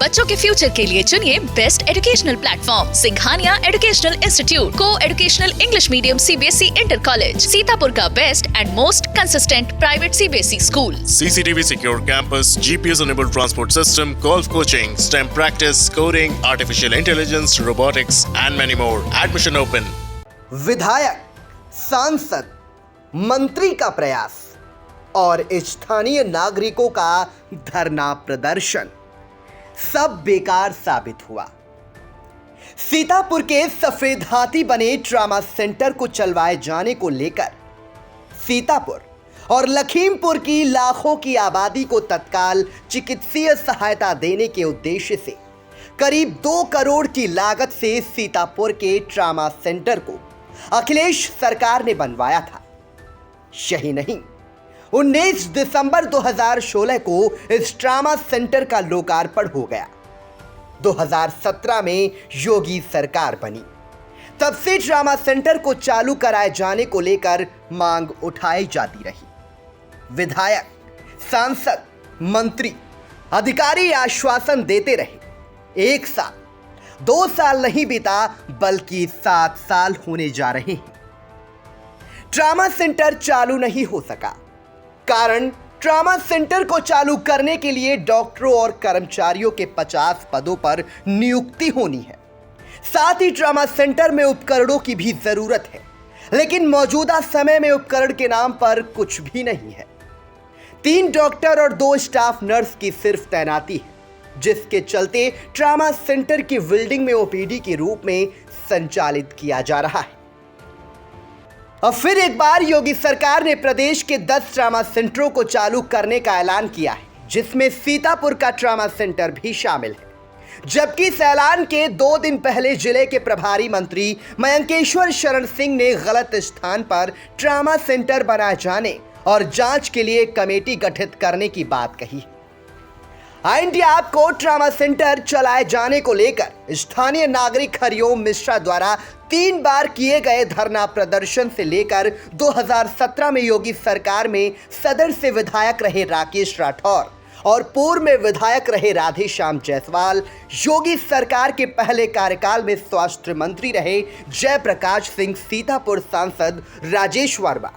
बच्चों के फ्यूचर के लिए चुनिए best educational platform Singhania educational institute को educational English medium CBSE inter college, Sitapur का best and most consistent private CBSE school. CCTV secure campus, GPS enabled transport system, golf coaching, STEM practice, coding, artificial intelligence, robotics and many more. Admission open. विधायक, सांसद, मंत्री का प्रयास और स्थानीय नागरिकों का धरना प्रदर्शन सब बेकार साबित हुआ। सीतापुर के सफेद हाथी बने ट्रामा सेंटर को चलवाए जाने को लेकर सीतापुर और लखीमपुर की लाखों की आबादी को तत्काल चिकित्सीय सहायता देने के उद्देश्य से करीब 2 करोड़ की लागत से सीतापुर के ट्रामा सेंटर को अखिलेश सरकार ने बनवाया था। यही नहीं, 19 दिसंबर 2016 को इस ट्रामा सेंटर का लोकार्पण हो गया। 2017 में योगी सरकार बनी। तब से ट्रामा सेंटर को चालू कराए जाने को लेकर मांग उठाई जाती रही। विधायक, सांसद, मंत्री, अधिकारी आश्वासन देते रहे। 1 साल, 2 साल नहीं बीता बल्कि 7 साल होने जा रहे हैं। ट्रामा सेंटर चालू नहीं हो सका। कारण, ट्रामा सेंटर को चालू करने के लिए डॉक्टरों और कर्मचारियों के 50 पदों पर नियुक्ति होनी है। साथ ही ट्रामा सेंटर में उपकरणों की भी जरूरत है, लेकिन मौजूदा समय में उपकरण के नाम पर कुछ भी नहीं है। 3 डॉक्टर और 2 स्टाफ नर्स की सिर्फ तैनाती है, जिसके चलते ट्रामा सेंटर की बिल्डिंग में ओपीडी के रूप में संचालित किया जा रहा है। अब फिर एक बार योगी सरकार ने प्रदेश के 10 ट्रामा सेंटरों को चालू करने का ऐलान किया है, जिसमें सीतापुर का ट्रामा सेंटर भी शामिल है। जबकि इस ऐलान के 2 दिन पहले जिले के प्रभारी मंत्री मयंकेश्वर शरण सिंह ने गलत स्थान पर ट्रामा सेंटर बनाए जाने और जांच के लिए कमेटी गठित करने की बात कही। इंडिया आपको ट्रामा सेंटर चलाए जाने को लेकर स्थानीय नागरिक हरिओम मिश्रा द्वारा 3 बार किए गए धरना प्रदर्शन से लेकर 2017 में योगी सरकार में सदर से विधायक रहे राकेश राठौर और पूर्व में विधायक रहे राधेश्याम जायसवाल, योगी सरकार के पहले कार्यकाल में स्वास्थ्य मंत्री रहे जयप्रकाश सिंह, सीतापुर सांसद राजेश वर्मा,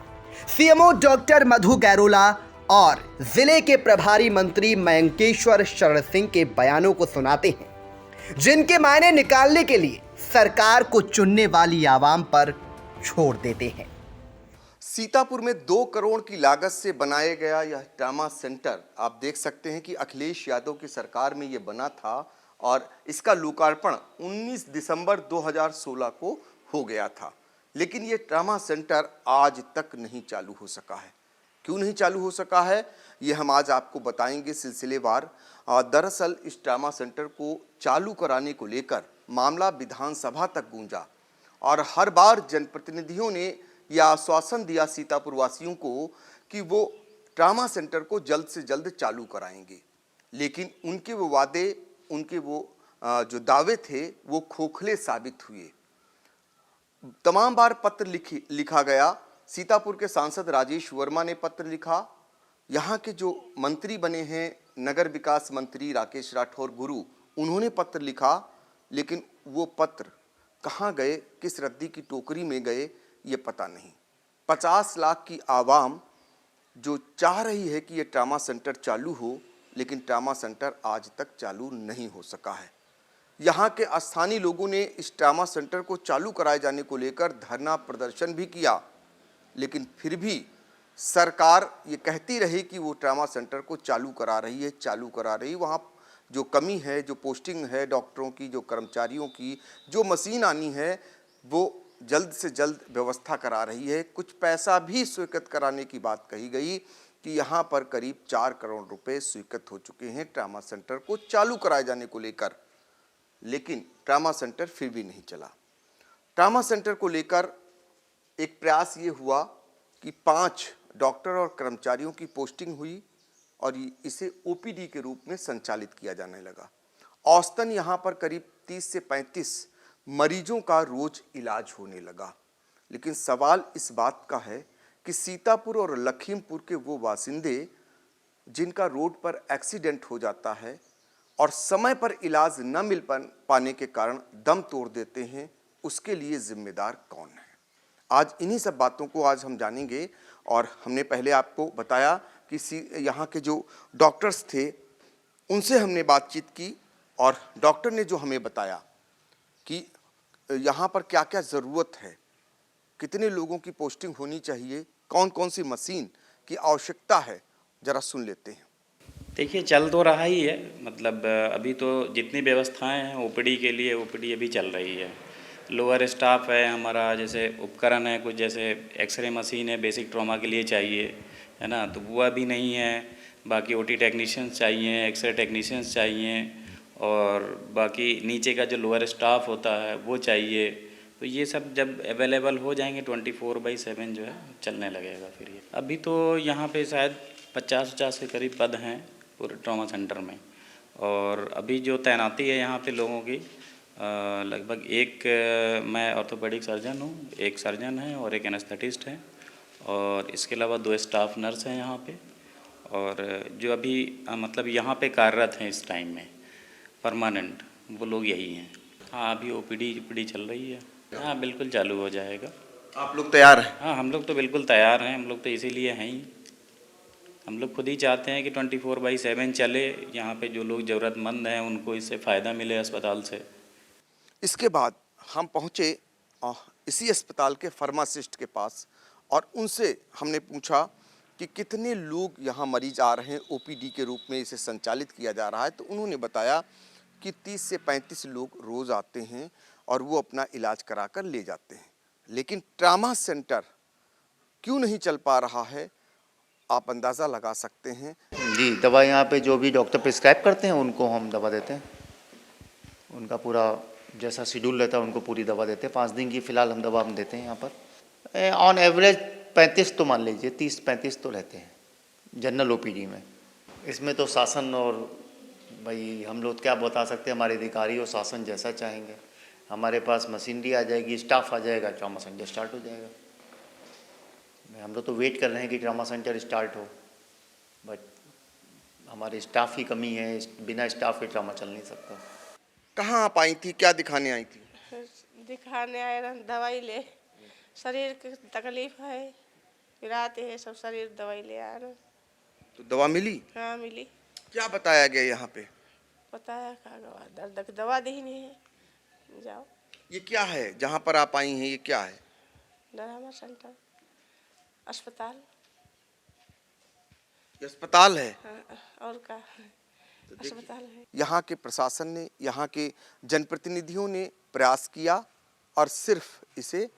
सीएमओ डॉक्टर मधु गैरोला और जिले के प्रभारी मंत्री मयंकेश्वर शरण सिंह के बयानों को सुनाते हैं, जिनके मायने निकालने के लिए सरकार को चुनने वाली आवाम पर छोड़ देते हैं। सीतापुर में 2 करोड़ की लागत से बनाया गया यह ट्रामा सेंटर आप देख सकते हैं कि अखिलेश यादव की सरकार में यह बना था और इसका लोकार्पण 19 दिसंबर 2016 को हो गया था। लेकिन यह ट्रामा सेंटर आज तक नहीं चालू हो सका है। क्यों नहीं चालू हो सका है, ये हम आज आपको बताएंगे सिलसिलेवार। दरअसल इस ट्रामा सेंटर को चालू कराने को लेकर मामला विधानसभा तक गूंजा और हर बार जनप्रतिनिधियों ने यह आश्वासन दिया सीतापुर वासियों को कि वो ट्रामा सेंटर को जल्द से जल्द चालू कराएंगे। लेकिन उनके वो वादे, उनके वो जो दावे थे वो खोखले साबित हुए। तमाम बार पत्र लिखा गया। सीतापुर के सांसद राजेश वर्मा ने पत्र लिखा। यहाँ के जो मंत्री बने हैं नगर विकास मंत्री राकेश राठौर गुरु, उन्होंने पत्र लिखा, लेकिन वो पत्र कहाँ गए, किस रद्दी की टोकरी में गए, ये पता नहीं। 50 लाख की आवाम जो चाह रही है कि ये ट्रामा सेंटर चालू हो, लेकिन ट्रामा सेंटर आज तक चालू नहीं हो सका है। यहाँ के स्थानीय लोगों ने इस ट्रामा सेंटर को चालू कराए जाने को लेकर धरना प्रदर्शन भी किया, लेकिन फिर भी सरकार ये कहती रही कि वो ट्रामा सेंटर को चालू करा रही। वहाँ जो कमी है, जो पोस्टिंग है डॉक्टरों की, जो कर्मचारियों की, जो मशीन आनी है, वो जल्द से जल्द व्यवस्था करा रही है। कुछ पैसा भी स्वीकृत कराने की बात कही गई कि यहाँ पर करीब 4 करोड़ रुपए स्वीकृत हो चुके हैं ट्रामा सेंटर को चालू कराए जाने को लेकर। लेकिन ट्रामा सेंटर फिर भी नहीं चला। ट्रामा सेंटर को लेकर एक प्रयास ये हुआ कि 5 डॉक्टर और कर्मचारियों की पोस्टिंग हुई और इसे ओपीडी के रूप में संचालित किया जाने लगा। औसतन यहाँ पर करीब 30 से 35 मरीजों का रोज इलाज होने लगा। लेकिन सवाल इस बात का है कि सीतापुर और लखीमपुर के वो बासिंदे जिनका रोड पर एक्सीडेंट हो जाता है, और समय पर इलाज न मिल पाने के कारण दम तोड़ देते हैं, उसके लिए जिम्मेदार कौन है? आज इन्हीं सब बातों को आज हम जानेंगे। और हमने पहले आपको बताया कि यहाँ के जो डॉक्टर्स थे उनसे हमने बातचीत की और डॉक्टर ने जो हमें बताया कि यहाँ पर क्या क्या ज़रूरत है, कितने लोगों की पोस्टिंग होनी चाहिए, कौन कौन सी मशीन की आवश्यकता है, जरा सुन लेते हैं। देखिए, चल तो रहा ही है, मतलब अभी तो जितनी व्यवस्थाएं हैं ओपीडी के लिए, ओपीडी अभी चल रही है। लोअर स्टाफ है हमारा, जैसे उपकरण है कुछ, जैसे एक्सरे मशीन है बेसिक ट्रॉमा के लिए चाहिए, है ना, तो वो अभी नहीं है। बाकी ओटी टेक्नीशियंस चाहिए, एक्सरे टेक्नीशियंस चाहिए, और बाकी नीचे का जो लोअर स्टाफ होता है वो चाहिए। तो ये सब जब अवेलेबल हो जाएंगे 24/7 जो है चलने लगेगा फिर ये। अभी तो यहाँ पे शायद 50 के करीब पद हैं पूरे ट्रॉमा सेंटर में, और अभी जो तैनाती है यहाँ पे लोगों की लगभग एक मैं ऑर्थोपेडिक सर्जन हूँ, एक सर्जन है और एक एनेस्थेटिस्ट है, और इसके अलावा 2 स्टाफ नर्स हैं यहाँ पे, और जो अभी मतलब यहाँ पे कार्यरत हैं इस टाइम में परमानेंट, वो लोग यही हैं। हाँ, अभी ओपीडी चल रही है। हाँ, बिल्कुल चालू हो जाएगा। आप लोग तैयार हैं? हाँ, हम लोग तो बिल्कुल तैयार हैं, हम लोग तो इसीलिए हैं ही। हम लोग खुद ही चाहते हैं कि 24/7 चले, यहाँ पे जो लोग ज़रूरतमंद हैं उनको इससे फ़ायदा मिले अस्पताल से। इसके बाद हम पहुँचे इसी अस्पताल के फार्मासिस्ट के पास और उनसे हमने पूछा कि कितने लोग यहाँ मरीज आ रहे हैं, ओपीडी के रूप में इसे संचालित किया जा रहा है। तो उन्होंने बताया कि 30 से 35 लोग रोज़ आते हैं और वो अपना इलाज करा कर ले जाते हैं। लेकिन ट्रामा सेंटर क्यों नहीं चल पा रहा है, आप अंदाज़ा लगा सकते हैं। जी, दवा यहाँ पे जो भी डॉक्टर प्रिस्क्राइब करते हैं उनको हम दवा देते हैं। उनका पूरा जैसा शेड्यूल रहता है उनको पूरी दवा देते हैं। 5 दिन की फ़िलहाल हम दवा देते हैं यहाँ पर। ऑन एवरेज 35 तो मान लीजिए, 30-35 तो रहते हैं जनरल ओपीडी में। इसमें तो शासन और भाई हम लोग क्या बता सकते हैं, हमारे अधिकारी और शासन जैसा चाहेंगे। हमारे पास मशीनरी आ जाएगी, स्टाफ आ जाएगा, ट्रॉमा सेंटर स्टार्ट हो जाएगा। हम लोग तो वेट कर रहे हैं कि ट्रॉमा सेंटर स्टार्ट हो, बट हमारे स्टाफ की कमी है, बिना स्टाफ के ट्रॉमा चल नहीं सकता। कहाँ आप आई थी, क्या दिखाने आई थी? दिखाने आए रहे, दवाई ले, शरीर की तकलीफ है, फिर आते हैं सब शरीर दवाई ले आ रहे। तो दवा मिली? हाँ, मिली। क्या बताया गया यहाँ पे? बताया का दर्द की दवा दी नहीं है, जाओ। ये क्या है जहाँ पर आप आई हैं, ये क्या है? ट्रॉमा सेंटर अस्पताल। ये अस्पताल है? हाँ, और का अस्पताल है। यहाँ के प्रशासन ने, यहाँ के जनप्रतिनिधियों ने प्रयास किया और सिर्फ इसे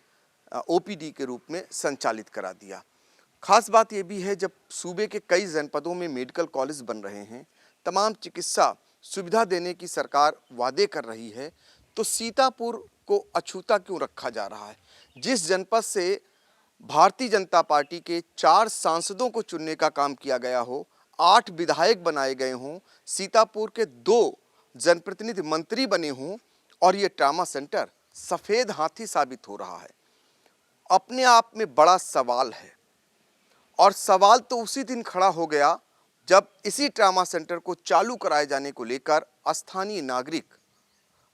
ओपीडी के रूप में संचालित करा दिया। खास बात यह भी है, जब सूबे के कई जनपदों में मेडिकल कॉलेज बन रहे हैं, तमाम चिकित्सा सुविधा देने की सरकार वादे कर रही है, तो सीतापुर को अछूता क्यों रखा जा रहा है? जिस जनपद से भारतीय जनता पार्टी के 4 सांसदों को चुनने का काम किया गया हो, 8 विधायक बनाए गए हों, सीतापुर के 2 जनप्रतिनिधि मंत्री बने हों, और ये ट्रामा सेंटर सफ़ेद हाथी साबित हो रहा है, अपने आप में बड़ा सवाल है। और सवाल तो उसी दिन खड़ा हो गया जब इसी ट्रामा सेंटर को चालू कराए जाने को लेकर स्थानीय नागरिक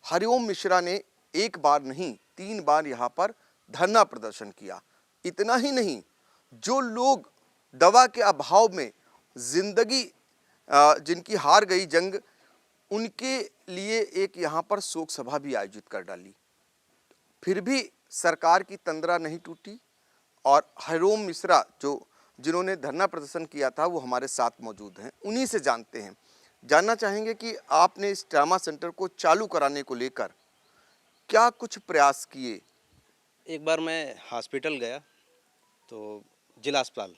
हरिओम मिश्रा ने 1 बार नहीं 3 बार यहाँ पर धरना प्रदर्शन किया। इतना ही नहीं, जो लोग दवा के अभाव में जिंदगी जिनकी हार गई जंग, उनके लिए एक यहाँ पर शोक सभा भी आयोजित कर डाली। फिर भी सरकार की तंद्रा नहीं टूटी और हरिओम मिश्रा जिन्होंने धरना प्रदर्शन किया था वो हमारे साथ मौजूद हैं, उन्हीं से जानना चाहेंगे कि आपने इस ट्रामा सेंटर को चालू कराने को लेकर क्या कुछ प्रयास किए? एक बार मैं हॉस्पिटल गया, तो जिला अस्पताल,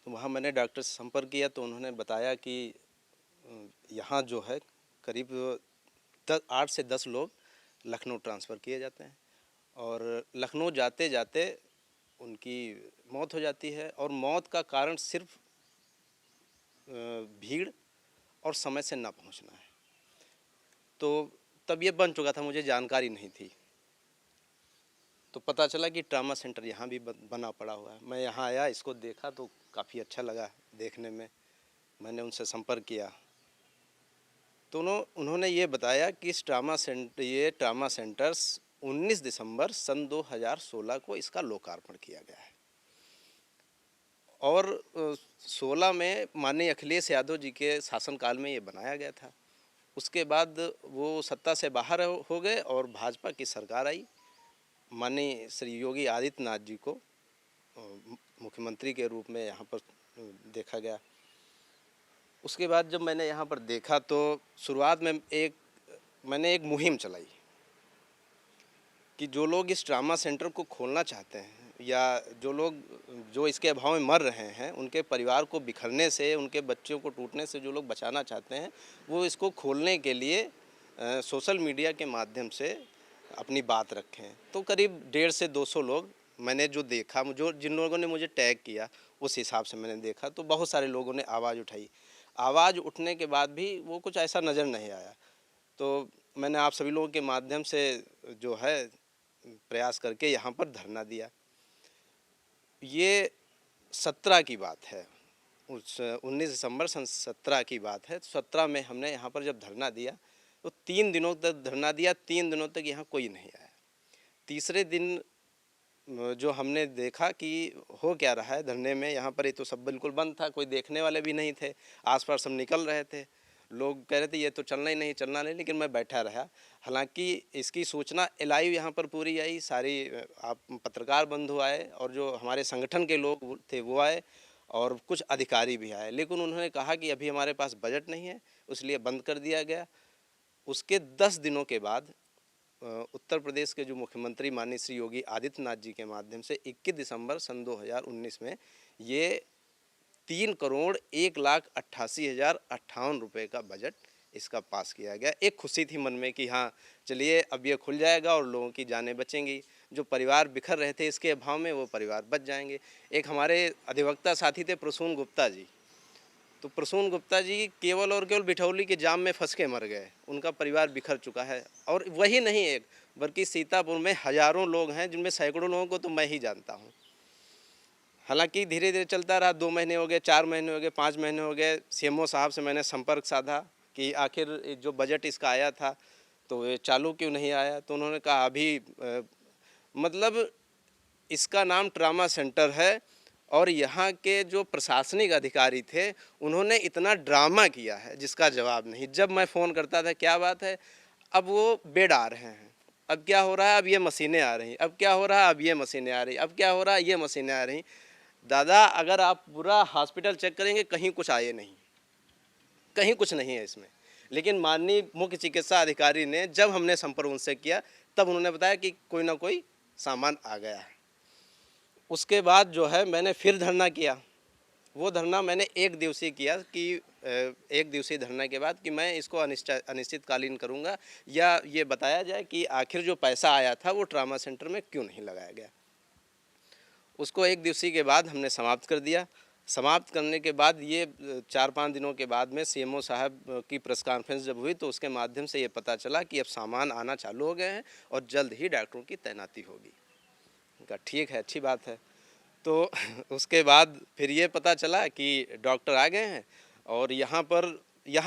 तो वहाँ मैंने डॉक्टर से संपर्क किया, तो उन्होंने बताया कि यहाँ जो है करीब 8 से 10 लोग लखनऊ ट्रांसफ़र किए जाते हैं, और लखनऊ जाते जाते उनकी मौत हो जाती है, और मौत का कारण सिर्फ भीड़ और समय से ना पहुँचना है। तो तब ये बन चुका था, मुझे जानकारी नहीं थी, तो पता चला कि ट्रामा सेंटर यहाँ भी बना पड़ा हुआ है। मैं यहाँ आया, इसको देखा तो काफ़ी अच्छा लगा देखने में। मैंने उनसे संपर्क किया तो उन्होंने ये बताया कि ये ट्रामा सेंटर्स 19 दिसंबर सन 2016 को इसका लोकार्पण किया गया है और 16 में माननीय अखिलेश यादव जी के शासनकाल में ये बनाया गया था। उसके बाद वो सत्ता से बाहर हो गए और भाजपा की सरकार आई। माननीय श्री योगी आदित्यनाथ जी को मुख्यमंत्री के रूप में यहाँ पर देखा गया। उसके बाद जब मैंने यहाँ पर देखा तो शुरुआत में मैंने एक मुहिम चलाई कि जो लोग इस ट्रामा सेंटर को खोलना चाहते हैं या जो इसके अभाव में मर रहे हैं, उनके परिवार को बिखरने से, उनके बच्चों को टूटने से जो लोग बचाना चाहते हैं, वो इसको खोलने के लिए सोशल मीडिया के माध्यम से अपनी बात रखें। तो करीब 150 से 200 लोग मैंने जो देखा, जिन लोगों ने मुझे टैग किया उस हिसाब से मैंने देखा, तो बहुत सारे लोगों ने आवाज़ उठाई। आवाज़ उठने के बाद भी वो कुछ ऐसा नज़र नहीं आया। तो मैंने आप सभी लोगों के माध्यम से जो है प्रयास करके यहाँ पर धरना दिया। ये 17 की बात है, उस 19 दिसंबर सन 17 की बात है। 17 में हमने यहाँ पर जब धरना दिया तो 3 दिनों तक धरना दिया। 3 दिनों तक यहाँ कोई नहीं आया। तीसरे दिन जो हमने देखा कि हो क्या रहा है धरने में, यहाँ पर ये तो सब बिल्कुल बंद था, कोई देखने वाले भी नहीं थे, आसपास सब निकल रहे थे। लोग कह रहे थे ये तो चलना नहीं, लेकिन मैं बैठा रहा। हालांकि इसकी सूचना लाइव यहाँ पर पूरी आई, सारी आप पत्रकार बंधु आए और जो हमारे संगठन के लोग थे वो आए और कुछ अधिकारी भी आए, लेकिन उन्होंने कहा कि अभी हमारे पास बजट नहीं है, इसलिए बंद कर दिया गया। उसके 10 दिनों के बाद उत्तर प्रदेश के जो मुख्यमंत्री माननीय श्री योगी आदित्यनाथ जी के माध्यम से 21 दिसंबर सन 2019 में ये 3,01,88,058 रुपये का बजट इसका पास किया गया। एक खुशी थी मन में कि हाँ चलिए अब ये खुल जाएगा और लोगों की जानें बचेंगी। जो परिवार बिखर रहे थे इसके अभाव में वो परिवार बच जाएंगे। एक हमारे अधिवक्ता साथी थे प्रसून गुप्ता जी, तो प्रसून गुप्ता जी केवल और केवल बिठौली के जाम में फंस के मर गए। उनका परिवार बिखर चुका है। और वही नहीं एक बल्कि सीतापुर में हज़ारों लोग हैं जिनमें सैकड़ों लोगों को तो मैं ही जानता हूँ। हालांकि धीरे धीरे चलता रहा। 2 महीने हो गए, 4 महीने हो गए, 5 महीने हो गए। सीएमओ साहब से मैंने संपर्क साधा कि आखिर जो बजट इसका आया था तो ये चालू क्यों नहीं आया। तो उन्होंने कहा अभी मतलब इसका नाम ट्रामा सेंटर है और यहाँ के जो प्रशासनिक अधिकारी थे उन्होंने इतना ड्रामा किया है जिसका जवाब नहीं। जब मैं फ़ोन करता था क्या बात है, अब वो बेड आ रहे हैं, अब क्या हो रहा है, अब ये मशीनें आ रही, अब क्या हो रहा है, अब ये मशीनें आ रही, अब क्या हो रहा है, ये मशीनें आ रही। दादा अगर आप पूरा हॉस्पिटल चेक करेंगे कहीं कुछ आए नहीं, कहीं कुछ नहीं है इसमें। लेकिन माननीय मुख्य चिकित्सा अधिकारी ने जब हमने संपर्क उनसे किया तब उन्होंने बताया कि कोई ना कोई सामान आ गया है। उसके बाद जो है मैंने फिर धरना किया। वो धरना मैंने 1 दिवसीय किया कि 1 दिवसीय धरना के बाद कि मैं इसको अनिश्चितकालीन करूँगा या ये बताया जाए कि आखिर जो पैसा आया था वो ट्रामा सेंटर में क्यों नहीं लगाया गया। उसको 1 दिवसीय के बाद हमने समाप्त कर दिया। समाप्त करने के बाद ये 4-5 दिनों के बाद में सीएमओ साहब की प्रेस कॉन्फ्रेंस जब हुई तो उसके माध्यम से ये पता चला कि अब सामान आना चालू हो गए हैं और जल्द ही डॉक्टरों की तैनाती होगी। उनका ठीक है, अच्छी बात है। तो उसके बाद फिर ये पता चला कि डॉक्टर आ गए हैं और यहाँ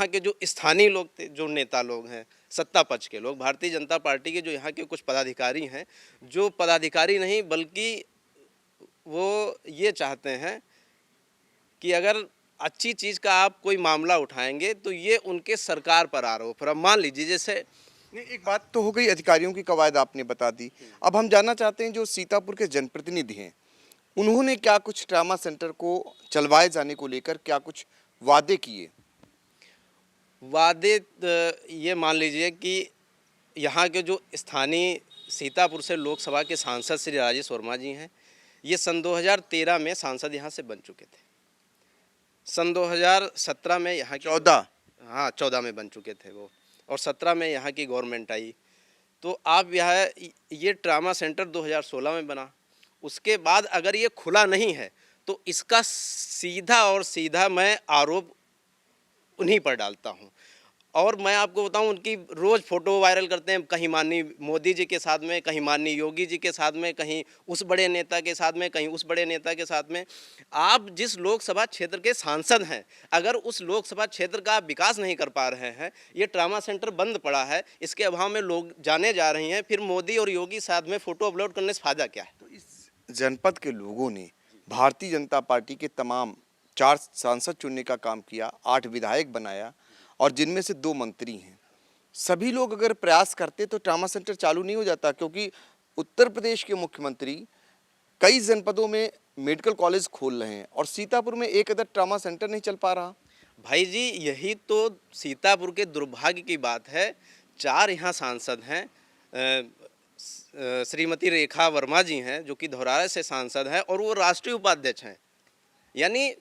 के जो स्थानीय लोग थे, जो नेता लोग हैं, सत्ता पक्ष के लोग, भारतीय जनता पार्टी के जो यहाँ के कुछ पदाधिकारी हैं, जो पदाधिकारी नहीं बल्कि वो ये चाहते हैं कि अगर अच्छी चीज़ का आप कोई मामला उठाएंगे तो ये उनके सरकार पर आरोप। अब मान लीजिए जैसे नहीं, एक बात तो हो गई अधिकारियों की कवायद आपने बता दी। अब हम जानना चाहते हैं जो सीतापुर के जनप्रतिनिधि हैं उन्होंने क्या कुछ ट्रामा सेंटर को चलवाए जाने को लेकर क्या कुछ वादे किए? वादे ये मान लीजिए कि यहाँ के जो स्थानीय सीतापुर से लोकसभा के सांसद श्री राजेश वर्मा जी हैं, ये सन 2013 में सांसद यहाँ से बन चुके थे। सन 2017 में यहाँ की 14 में बन चुके थे वो, और 17 में यहाँ की गवर्नमेंट आई। तो आप यहाँ ये ट्रामा सेंटर 2016 में बना। उसके बाद अगर ये खुला नहीं है तो इसका सीधा मैं आरोप उन्हीं पर डालता हूँ। और मैं आपको बताऊं, उनकी रोज़ फ़ोटो वायरल करते हैं, कहीं माननीय मोदी जी के साथ में, कहीं माननीय योगी जी के साथ में, कहीं उस बड़े नेता के साथ में, कहीं उस बड़े नेता के साथ में। आप जिस लोकसभा क्षेत्र के सांसद हैं, अगर उस लोकसभा क्षेत्र का आप विकास नहीं कर पा रहे हैं, ये ट्रामा सेंटर बंद पड़ा है, इसके अभाव में लोग जाने जा रही हैं, फिर मोदी और योगी साथ में फ़ोटो अपलोड करने से फ़ायदा क्या है? तो इस जनपद के लोगों ने भारतीय जनता पार्टी के तमाम 4 सांसद चुनने का काम किया, 8 विधायक बनाया और जिनमें से 2 मंत्री हैं। सभी लोग अगर प्रयास करते तो ट्रामा सेंटर चालू नहीं हो जाता, क्योंकि उत्तर प्रदेश के मुख्यमंत्री कई जनपदों में मेडिकल कॉलेज खोल रहे हैं और सीतापुर में एक अदर ट्रामा सेंटर नहीं चल पा रहा। भाई जी, यही तो सीतापुर के दुर्भाग्य की बात है। 4 यहाँ सांसद हैं, श्रीमती रेखा वर्मा जी हैं जो कि धौरारा से सांसद हैं और वो राष्ट्रीय उपाध्यक्ष हैं, यानी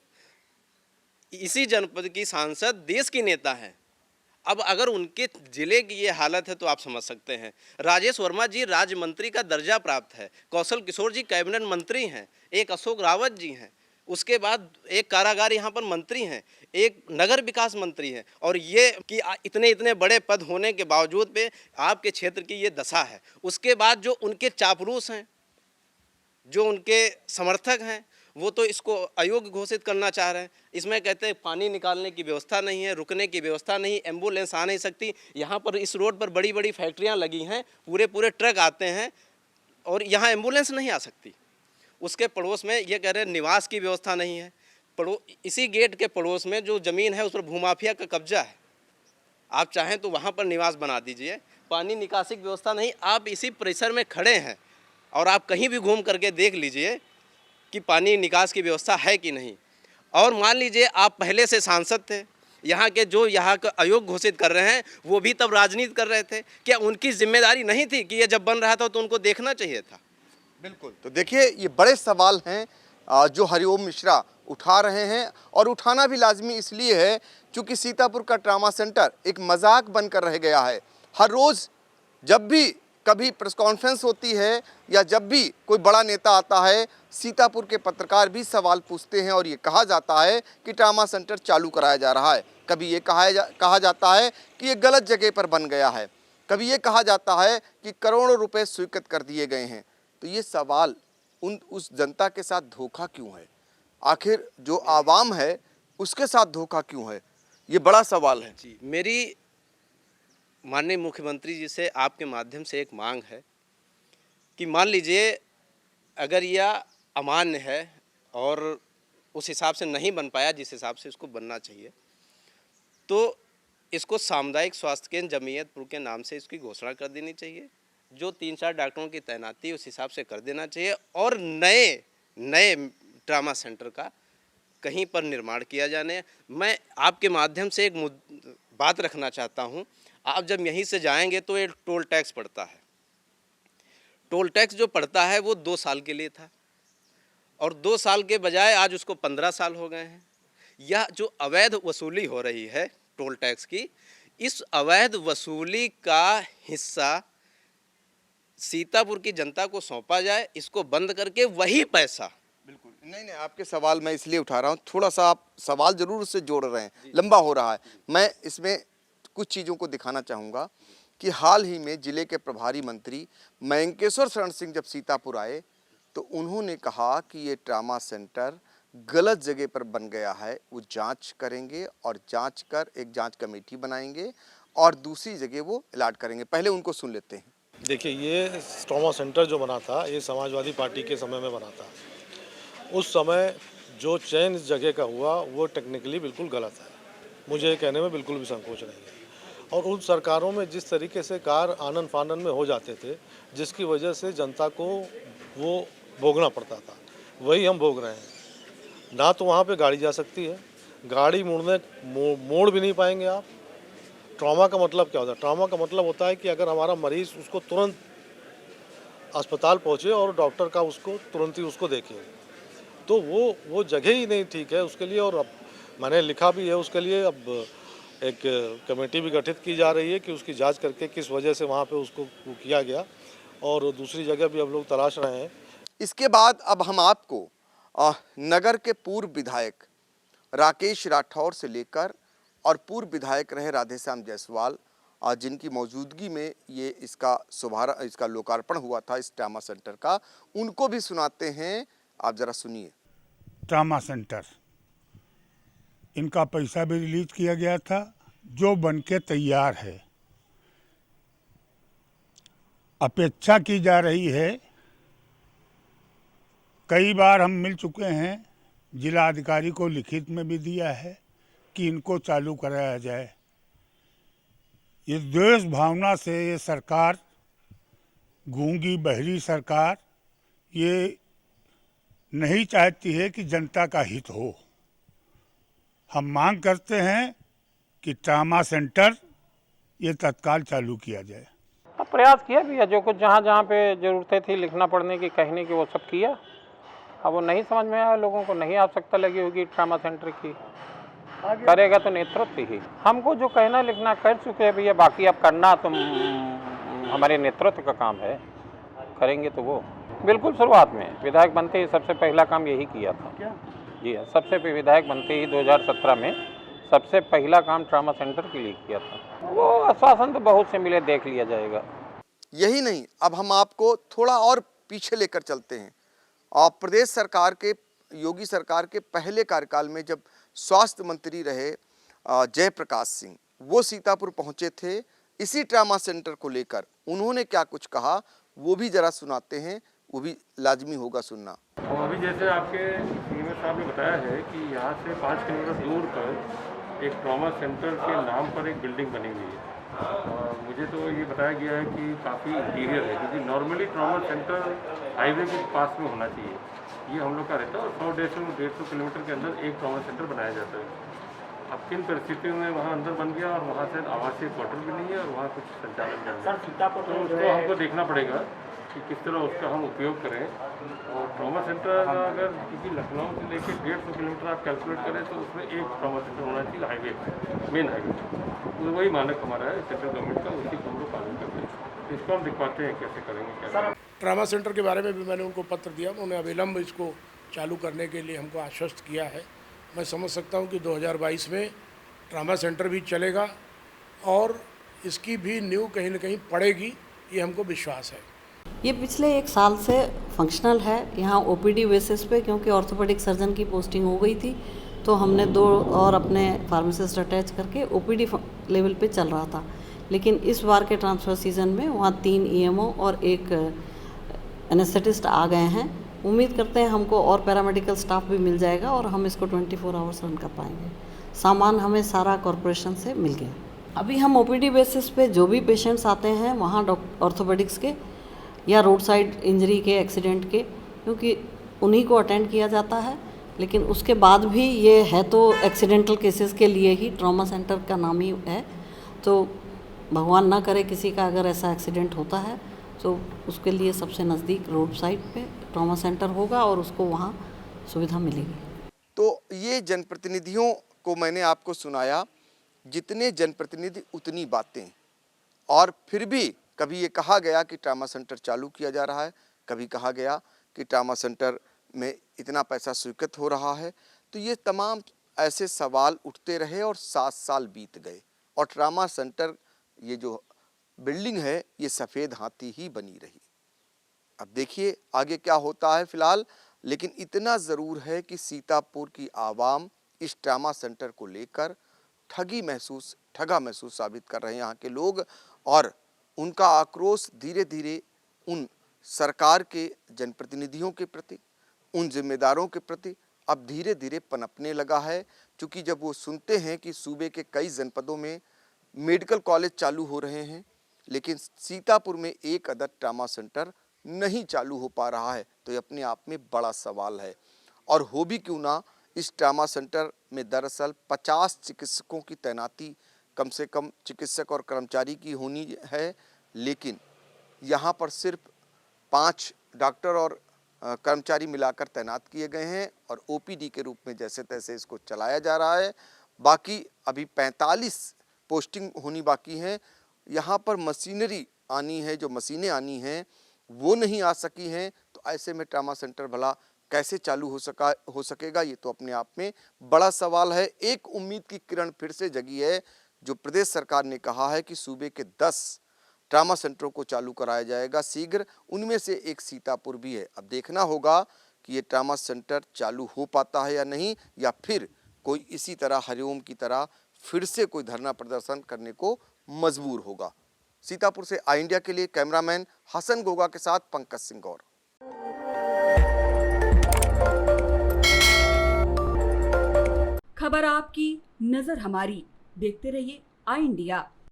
इसी जनपद की सांसद देश की नेता हैं। अब अगर उनके ज़िले की ये हालत है तो आप समझ सकते हैं। राजेश वर्मा जी राज्य मंत्री का दर्जा प्राप्त है, कौशल किशोर जी कैबिनेट मंत्री हैं, एक अशोक रावत जी हैं, उसके बाद एक कारागार यहाँ पर मंत्री हैं, एक नगर विकास मंत्री हैं, और ये कि इतने इतने बड़े पद होने के बावजूद पे आपके क्षेत्र की ये दशा है। उसके बाद जो उनके चापलूस हैं, जो उनके समर्थक हैं, वो तो इसको अयोग्य घोषित करना चाह रहे हैं। इसमें कहते हैं पानी निकालने की व्यवस्था नहीं है, रुकने की व्यवस्था नहीं, एम्बुलेंस आ नहीं सकती। यहाँ पर इस रोड पर बड़ी बड़ी फैक्ट्रियाँ लगी हैं, पूरे पूरे ट्रक आते हैं और यहाँ एम्बुलेंस नहीं आ सकती। उसके पड़ोस में ये कह रहे हैं निवास की व्यवस्था नहीं है। इसी गेट के पड़ोस में जो ज़मीन है उस पर भूमाफिया का कब्जा है, आप चाहें तो वहाँ पर निवास बना दीजिए। पानी निकासी की व्यवस्था नहीं। आप इसी परिसर में खड़े हैं और आप कहीं भी घूम करके देख लीजिए कि पानी निकास की व्यवस्था है कि नहीं। और मान लीजिए आप पहले से सांसद थे, यहाँ के जो यहाँ का अयोग्य घोषित कर रहे हैं वो भी तब राजनीति कर रहे थे, क्या उनकी जिम्मेदारी नहीं थी कि ये जब बन रहा था तो उनको देखना चाहिए था? बिल्कुल। तो देखिए, ये बड़े सवाल हैं जो हरिओम मिश्रा उठा रहे हैं और उठाना भी लाजमी इसलिए है क्योंकि सीतापुर का ट्रामा सेंटर एक मजाक बनकर रह गया है। हर रोज़ जब भी कभी प्रेस कॉन्फ्रेंस होती है या जब भी कोई बड़ा नेता आता है, सीतापुर के पत्रकार भी सवाल पूछते हैं और ये कहा जाता है कि ट्रामा सेंटर चालू कराया जा रहा है। कभी ये कहा जाता है कि ये गलत जगह पर बन गया है, कभी ये कहा जाता है कि करोड़ों रुपए स्वीकृत कर दिए गए हैं। तो ये सवाल उस जनता के साथ धोखा क्यों है? आखिर जो आवाम है उसके साथ धोखा क्यों है? ये बड़ा सवाल है। जी, मेरी माननीय मुख्यमंत्री जी से आपके माध्यम से एक मांग है कि मान लीजिए अगर यह अमान्य है और उस हिसाब से नहीं बन पाया जिस हिसाब से इसको बनना चाहिए, तो इसको सामुदायिक स्वास्थ्य केंद्र जमीयतपुर के नाम से इसकी घोषणा कर देनी चाहिए। जो 3-4 डॉक्टरों की तैनाती उस हिसाब से कर देना चाहिए और नए ट्रामा सेंटर का कहीं पर निर्माण किया जाने। मैं आपके माध्यम से एक बात रखना चाहता हूँ। आप जब यहीं से जाएंगे तो एक टोल टैक्स पड़ता है। टोल टैक्स जो पड़ता है वो 2 साल के लिए था और 2 साल के बजाय आज उसको 15 साल हो गए हैं। यह जो अवैध वसूली हो रही है टोल टैक्स की, इस अवैध वसूली का हिस्सा सीतापुर की जनता को सौंपा जाए, इसको बंद करके वही पैसा। बिल्कुल नहीं, आपके सवाल मैं इसलिए उठा रहा हूँ, थोड़ा सा आप सवाल जरूर उससे जोड़ रहे हैं, लंबा हो रहा है। मैं इसमें कुछ चीज़ों को दिखाना चाहूँगा कि हाल ही में जिले के प्रभारी मंत्री मयंकेश्वर शरण सिंह जब सीतापुर आए तो उन्होंने कहा कि ये ट्रामा सेंटर गलत जगह पर बन गया है, वो जांच करेंगे और जांच कर एक जांच कमेटी बनाएंगे और दूसरी जगह वो अलॉट करेंगे। पहले उनको सुन लेते हैं। देखिए, ये ट्रॉमा सेंटर जो बना था ये समाजवादी पार्टी के समय में बना था। उस समय जो चयन इस जगह का हुआ वो टेक्निकली बिल्कुल गलत है, मुझे कहने में बिल्कुल भी संकोच नहीं है। और उन सरकारों में जिस तरीके से कार आनन फानन में हो जाते थे, जिसकी वजह से जनता को वो भोगना पड़ता था, वही हम भोग रहे हैं। ना तो वहाँ पे गाड़ी जा सकती है, गाड़ी मोड़ भी नहीं पाएंगे आप। ट्रॉमा का मतलब क्या होता है? ट्रॉमा का मतलब होता है कि अगर हमारा मरीज़ उसको तुरंत अस्पताल पहुँचे और डॉक्टर का उसको तुरंत ही उसको देखे, तो वो जगह ही नहीं ठीक है उसके लिए। और अब मैंने लिखा भी है उसके लिए, अब एक कमेटी भी गठित की जा रही है कि उसकी जांच करके किस वजह से वहाँ पे उसको किया गया और दूसरी जगह भी अब लोग तलाश रहे हैं। इसके बाद अब हम आपको नगर के पूर्व विधायक राकेश राठौर से लेकर और पूर्व विधायक रहे राधेश्याम जायसवाल, जिनकी मौजूदगी में ये इसका लोकार्पण हुआ था इस ट्रामा सेंटर का, उनको भी सुनाते हैं। आप जरा सुनिए। ट्रामा सेंटर, इनका पैसा भी रिलीज किया गया था, जो बनके तैयार है। अपेक्षा की जा रही है, कई बार हम मिल चुके हैं, जिला अधिकारी को लिखित में भी दिया है कि इनको चालू कराया जाए। ये देश भावना से ये सरकार, गूंगी बहरी सरकार, ये नहीं चाहती है कि जनता का हित हो। हम मांग करते हैं कि ट्रामा सेंटर ये तत्काल चालू किया जाए। प्रयास किया भी है, जो कुछ जहाँ जहाँ पे ज़रूरतें थी लिखना पढ़ने की, कहने की, वो सब किया। अब वो नहीं समझ में आया, लोगों को नहीं आवश्यकता लगी होगी ट्रामा सेंटर की। करेगा तो नेतृत्व ही, हमको जो कहना लिखना कर चुके हैं भैया, बाकी अब करना तो हमारे नेतृत्व का काम है, करेंगे तो वो। बिल्कुल शुरुआत में विधायक बनते ही सबसे पहला काम यही किया था। जी हाँ, सबसे विधायक बनते ही 2017 में सबसे पहला काम ट्रामा सेंटर के लिए किया था। वो आश्वासन तो बहुत से मिले, देख लिया जाएगा। यही नहीं, अब हम आपको थोड़ा और पीछे लेकर चलते हैं। और प्रदेश सरकार के, योगी सरकार के पहले कार्यकाल में जब स्वास्थ्य मंत्री रहे जयप्रकाश सिंह, वो सीतापुर पहुंचे थे इसी ट्रामा सेंटर को लेकर। उन्होंने क्या कुछ कहा वो भी जरा सुनाते हैं, वो भी लाजमी होगा सुनना। तो अभी जैसे आपके सीएम साहब ने बताया है कि यहाँ से 5 किलोमीटर दूर पर एक ट्रॉमा सेंटर के नाम पर एक बिल्डिंग बनी हुई है। और मुझे तो ये बताया गया है कि काफ़ी इंटीरियर है, क्योंकि नॉर्मली ट्रॉमा सेंटर हाईवे के पास में होना चाहिए, ये हम लोग का रहता है। और 100-150 किलोमीटर के अंदर एक ट्रॉमा सेंटर बनाया जाता है। अब किन परिस्थितियों में वहाँ अंदर बन गया और वहाँ से आवासीय क्वार्टर भी नहीं है और वहाँ कुछ संचालन नहीं है, तो उसको हमको देखना पड़ेगा कि किस तरह उसका हम उपयोग करें। और ट्रॉमा सेंटर अगर क्योंकि लखनऊ से लेकर 150 किलोमीटर आप कैलकुलेट करें तो उसमें एक ट्रॉमा सेंटर होना चाहिए हाईवे पर, मेन हाईवे। तो वही मानक हमारा है सेंट्रल गवर्नमेंट का, उसी को हम लोग पालन करते हैं। इसको हम दिखवाते हैं कैसे करेंगे, कैसे। ट्रामा सेंटर के बारे में भी मैंने उनको पत्र दिया, उन्होंने अविलंब इसको चालू करने के लिए हमको आश्वस्त किया है। मैं समझ सकता हूँ कि 2022 में ट्रामा सेंटर भी चलेगा और इसकी भी नींव कहीं न कहीं पड़ेगी, ये हमको विश्वास है। ये पिछले 1 साल से फंक्शनल है यहाँ ओपीडी बेसिस पे, क्योंकि ऑर्थोपेडिक सर्जन की पोस्टिंग हो गई थी, तो हमने 2 और अपने फार्मासिस्ट अटैच करके ओपीडी लेवल पे चल रहा था। लेकिन इस बार के ट्रांसफ़र सीज़न में वहाँ 3 ईएमओ और 1 एनेस्थेटिस्ट आ गए हैं। उम्मीद करते हैं हमको और पैरामेडिकल स्टाफ भी मिल जाएगा और हम इसको 24 आवर्स रन कर पाएंगे। सामान हमें सारा कॉरपोरेशन से मिल गया। अभी हम ओपीडी बेसिस पे जो भी पेशेंट्स आते हैं वहाँ ऑर्थोपेडिक्स के या रोड साइड इंजरी के, एक्सीडेंट के, क्योंकि उन्हीं को अटेंड किया जाता है। लेकिन उसके बाद भी ये है तो एक्सीडेंटल केसेस के लिए ही ट्रॉमा सेंटर का नाम ही है। तो भगवान ना करे किसी का अगर ऐसा एक्सीडेंट होता है तो उसके लिए सबसे नज़दीक रोड साइड पे ट्रॉमा सेंटर होगा और उसको वहाँ सुविधा मिलेगी। तो ये जनप्रतिनिधियों को मैंने आपको सुनाया, जितने जनप्रतिनिधि उतनी बातें। और फिर भी कभी ये कहा गया कि ट्रामा सेंटर चालू किया जा रहा है, कभी कहा गया कि ट्रामा सेंटर में इतना पैसा स्वीकृत हो रहा है। तो ये तमाम ऐसे सवाल उठते रहे और 7 साल बीत गए और ट्रामा सेंटर ये जो बिल्डिंग है ये सफ़ेद हाथी ही बनी रही। अब देखिए आगे क्या होता है फिलहाल, लेकिन इतना ज़रूर है कि सीतापुर की आवाम इस ट्रामा सेंटर को लेकर ठगा महसूस साबित कर रहे हैं यहाँ के लोग। और उनका आक्रोश धीरे धीरे उन सरकार के जनप्रतिनिधियों के प्रति, उन जिम्मेदारों के प्रति अब धीरे धीरे पनपने लगा है। क्योंकि जब वो सुनते हैं कि सूबे के कई जनपदों में मेडिकल कॉलेज चालू हो रहे हैं लेकिन सीतापुर में एक अदद ट्रामा सेंटर नहीं चालू हो पा रहा है, तो ये अपने आप में बड़ा सवाल है। और हो भी क्यों ना, इस ट्रामा सेंटर में दरअसल 50 चिकित्सकों की तैनाती, कम से कम चिकित्सक और कर्मचारी की होनी है, लेकिन यहाँ पर सिर्फ 5 डॉक्टर और कर्मचारी मिलाकर तैनात किए गए हैं और ओपीडी के रूप में जैसे तैसे इसको चलाया जा रहा है। बाकी अभी 45 पोस्टिंग होनी बाकी हैं। यहाँ पर मशीनरी आनी है, जो मशीनें आनी हैं वो नहीं आ सकी हैं। तो ऐसे में ट्रामा सेंटर भला कैसे चालू हो सकेगा, ये तो अपने आप में बड़ा सवाल है। एक उम्मीद की किरण फिर से जगी है, जो प्रदेश सरकार ने कहा है कि सूबे के 10 ट्रामा सेंटरों को चालू कराया जाएगा शीघ्र, उनमें से एक सीतापुर भी है। अब देखना होगा कि ये ट्रामा सेंटर चालू हो पाता है या नहीं, या फिर कोई इसी तरह हरिओम की तरह फिर से कोई धरना प्रदर्शन करने को मजबूर होगा। सीतापुर से आई इंडिया के लिए कैमरामैन हसन गोगा के साथ पंकज सिंह गौर। खबर आपकी, नजर हमारी। देखते रहिए आई इंडिया।